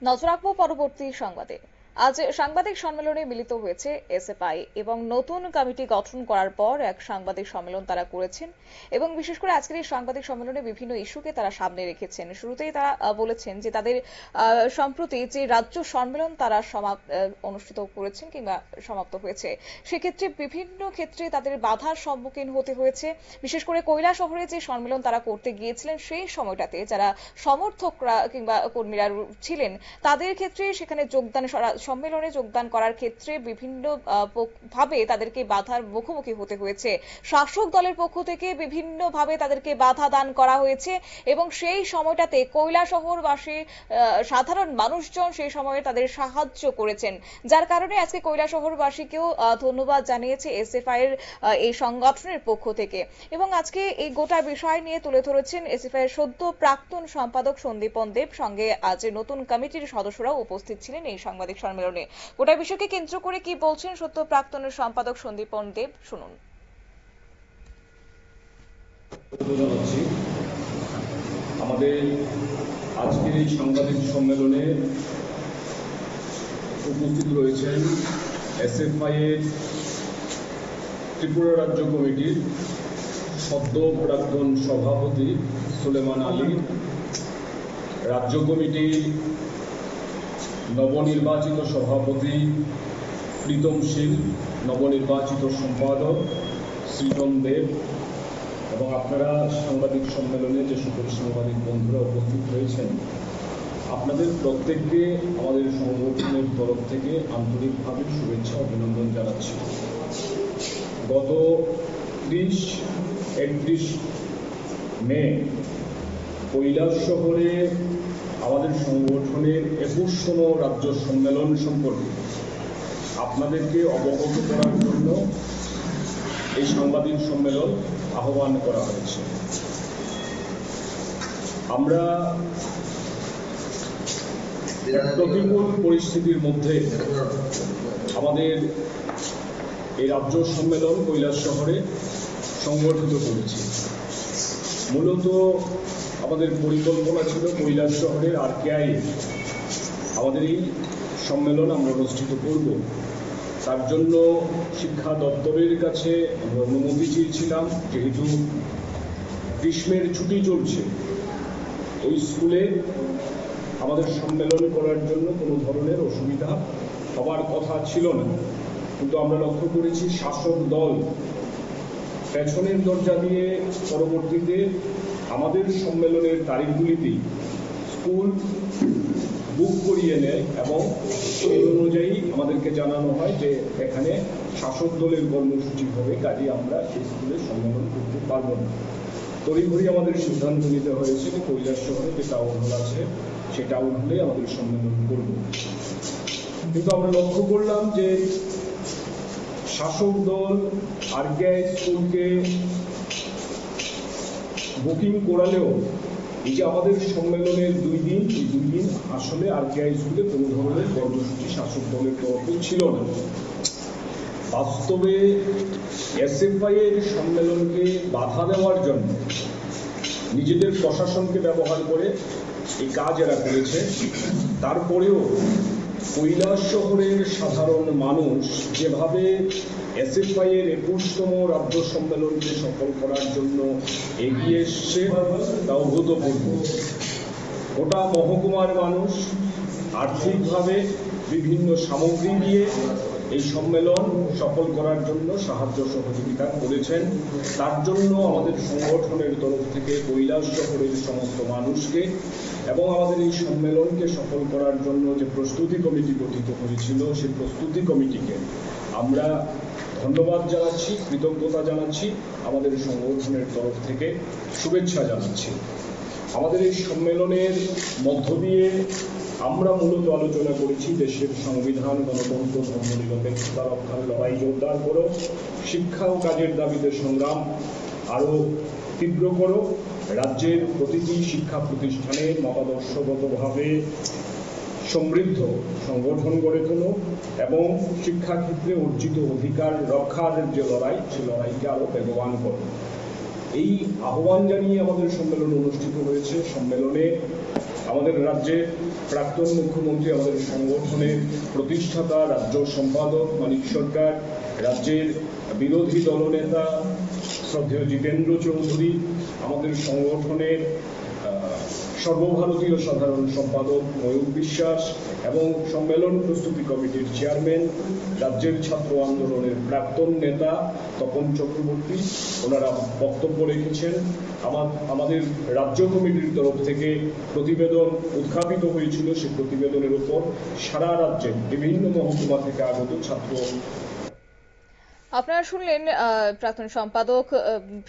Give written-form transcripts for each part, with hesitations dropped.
নজর রাখবো পরবর্তী সংবাদে। আজ সাংবাদিক সম্মেলনে মিলিত হয়েছে এসএফআই এবং নতুন কমিটি গঠন করার পর এক সাংবাদিক সম্মেলন তারা করেছেন এবং বিশেষ করে আজকের এই সাংবাদিক সম্মেলনে বিভিন্ন ইস্যুকে তারা সামনে রেখেছেন। শুরুতেই তারা বলেছেন যে তাদের সম্প্রতি যে রাজ্য সম্মেলন তারা অনুষ্ঠিত করেছেন কিংবা সমাপ্ত হয়েছে, সেক্ষেত্রে বিভিন্ন ক্ষেত্রে তাদের বাধার সম্মুখীন হতে হয়েছে। বিশেষ করে কৈলাসহরে যে সম্মেলন তারা করতে গিয়েছিলেন সেই সময়টাতে যারা সমর্থকরা কিংবা কর্মীরা ছিলেন তাদের ক্ষেত্রে সেখানে সম্মেলনে যোগদান করার ক্ষেত্রে বিভিন্ন ভাবে তাদেরকে বাধার মুখোমুখি হতে হয়েছে। শাসক দলের পক্ষ থেকে বিভিন্ন ভাবে তাদেরকে বাধা দান করা হয়েছে এবং সেই সময়টাতে কৈলাসহরবাসী সাধারণ মানুষজন সেই সময়ে তাদের সাহায্য করেছেন, যার কারণে আজকে কৈলাসহরবাসীকেও ধন্যবাদ জানিয়েছে এসএফআই এর এই সংগঠনের পক্ষ থেকে। এবং আজকে এই গোটা বিষয় নিয়ে তুলে ধরেছেন এসএফআই এর সদ্য প্রাক্তন সম্পাদক সন্দীপন দেব, সঙ্গে আজ নতুন কমিটির সদস্যরাও উপস্থিত ছিলেন এই সাংবাদিক সম্মেলনে। গোটা বিষয়কে কেন্দ্র করে কি বলছেন সদ্য প্রাক্তনের সম্পাদক সন্দীপন দেব, শুনুন। আমাদের আজকের এই সাংবাদিক সম্মেলনে উপস্থিত রয়েছেন এসএফআই এর ত্রিপুরা রাজ্য কমিটির সদ্য প্রাক্তন সভাপতি সুলেমান আলী, রাজ্য কমিটির নবনির্বাচিত সভাপতি প্রীতম শীল, নবনির্বাচিত সম্পাদক সৃজন দেব এবং আপনারা সাংবাদিক সম্মেলনে যে সকল সাংবাদিক বন্ধুরা উপস্থিত হয়েছেন, আপনাদের প্রত্যেককে আমাদের সংগঠনের তরফ থেকে আন্তরিকভাবে শুভেচ্ছা অভিনন্দন জানাচ্ছি। গত 30-31 মে কৈলাসহরে আমাদের সংগঠনের 21তম রাজ্য সম্মেলন সম্পর্কে আপনাদেরকে অবগত করার জন্য এই সাংবাদিক সম্মেলন আহ্বান করা হয়েছে। আমরা প্রতিকূল পরিস্থিতির মধ্যে আমাদের এই রাজ্য সম্মেলন কৈলাসহরে সংগঠিত করেছি। মূলত আমাদের পরিকল্পনা ছিল কৈলাসহরের আরকেআই আমাদের এই সম্মেলন আমরা অনুষ্ঠিত করব। তার জন্য শিক্ষা দপ্তরের কাছে আমরা অনুমতি চেয়েছিলাম, যেহেতু গ্রীষ্মের ছুটি চলছে, ওই স্কুলে আমাদের সম্মেলন করার জন্য কোনো ধরনের অসুবিধা হবার কথা ছিল না। কিন্তু আমরা লক্ষ্য করেছি শাসক দল পেছনের দরজা দিয়ে পরবর্তীতে আমাদের সম্মেলনের তারিখগুলিতেই স্কুল বুক করিয়ে নেয় এবং সেই অনুযায়ী আমাদেরকে জানানো হয় যে এখানে শাসক দলের কর্মসূচি হবে, কাজে আমরা সেই স্কুলে সম্মেলন করতে পারবো না। তড়িঘড়ি আমাদের সিদ্ধান্ত নিতে হয়েছে যে কৈলাসহরে যে টাউন হল আছে সে টাউন হলে আমাদের সম্মেলন করব। কিন্তু আমরা লক্ষ্য করলাম যে শাসক দল আরকেআই স্কুলকে বুকিং করালেও এই যে আমাদের সম্মেলনের 2 দিন, এই 2 দিন আসলে আরকেআই স্কুলে কোনো ধরনের কর্মসূচি শাসক দলের তরফে ছিল না। বাস্তবে এসএফআই এর সম্মেলনকে বাধা দেওয়ার জন্য নিজেদের প্রশাসনকে ব্যবহার করে এই কাজ এরা করেছে। তারপরেও কৈলাসহরের সাধারণ মানুষ যেভাবে এসএফআই এর 21তম রাজ্য সম্মেলনকে সফল করার জন্য এগিয়ে এসছে তা অভূতপূর্ব। গোটা মহকুমার মানুষ আর্থিকভাবে বিভিন্ন সামগ্রী দিয়ে এই সম্মেলন সফল করার জন্য সাহায্য সহযোগিতা করেছেন। তার জন্য আমাদের সংগঠনের তরফ থেকে কৈলাসহরের সমস্ত মানুষকে এবং আমাদের এই সম্মেলনকে সফল করার জন্য যে প্রস্তুতি কমিটি গঠিত হয়েছিল সেই প্রস্তুতি কমিটিকে আমরা ধন্যবাদ জানাচ্ছি, কৃতজ্ঞতা জানাচ্ছি, আমাদের সংগঠনের তরফ থেকে শুভেচ্ছা জানাচ্ছি। আমাদের এই সম্মেলনের মধ্য দিয়ে আমরা মূলত আলোচনা করেছি দেশের সংবিধান, গণতন্ত্র, ধর্মনিরপেক্ষতা রক্ষার লড়াই জোরদার করো, শিক্ষা ও কাজের দাবিতে সংগ্রাম আরো তীব্র করো, রাজ্যের প্রতিটি শিক্ষা প্রতিষ্ঠানে মতাদর্শগতভাবে সমৃদ্ধ সংগঠন গড়ে তোলো এবং শিক্ষাক্ষেত্রে অর্জিত অধিকার রক্ষার যে লড়াই, সে লড়াইকে আরো বেগবান করো। এই আহ্বান জানিয়ে আমাদের সম্মেলন অনুষ্ঠিত হয়েছে। সম্মেলনে আমাদের রাজ্যে প্রাক্তন মুখ্যমন্ত্রী, আমাদের সংগঠনের প্রতিষ্ঠাতা রাজ্য সম্পাদক মানিক সরকার, রাজ্যের বিরোধী দলনেতা শ্রদ্ধেয় জিতেন্দ্র চৌধুরী, আমাদের সংগঠনের সর্বভারতীয় সাধারণ সম্পাদক ময়ূর বিশ্বাস এবং সম্মেলন প্রস্তুতি কমিটির চেয়ারম্যান, রাজ্যের ছাত্র আন্দোলনের প্রাক্তন নেতা তপন চক্রবর্তী, ওনারা বক্তব্য রেখেছেন। আমাদের রাজ্য কমিটির তরফ থেকে প্রতিবেদন উত্থাপিত হয়েছিল। সেই প্রতিবেদনের উপর সারা রাজ্যে বিভিন্ন মহকুমা থেকে আগত ছাত্র। আপনারা শুনলেন প্রাক্তন সম্পাদক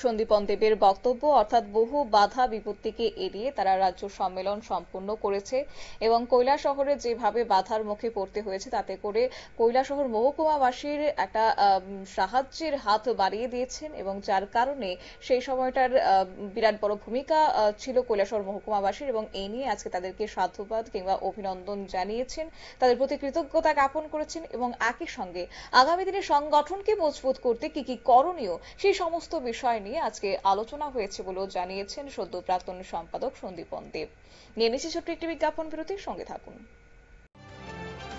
সন্দীপন দেবের বক্তব্য, অর্থাৎ বহু বাধা বিপত্তিকে এড়িয়ে তারা রাজ্য সম্মেলন সম্পূর্ণ করেছে এবং কৈলাসহরে যেভাবে বাধার মুখে পড়তে হয়েছে তাতে করে কৈলাসহর মহকুমাবাসীর একটা সাহায্যের হাত বাড়িয়ে দিয়েছেন এবং যার কারণে সেই সময়টার বিরাট বড় ভূমিকা ছিল কৈলাসহর মহকুমাবাসীর এবং এই নিয়ে আজকে তাদেরকে সাধুবাদ কিংবা অভিনন্দন জানিয়েছেন, তাদের প্রতি কৃতজ্ঞতা জ্ঞাপন করেছেন এবং একই সঙ্গে আগামী দিনে সংগঠনকে মজবুত করতে কি কি করণীয় সেই সমস্ত বিষয় নিয়ে আজকে আলোচনা হয়েছে বলেও জানিয়েছেন সদ্য প্রাক্তন সম্পাদক সন্দীপন দেব। নিয়ে নিচ্ছি ছোট্ট একটি বিজ্ঞাপন বিরতির সঙ্গে থাকুন।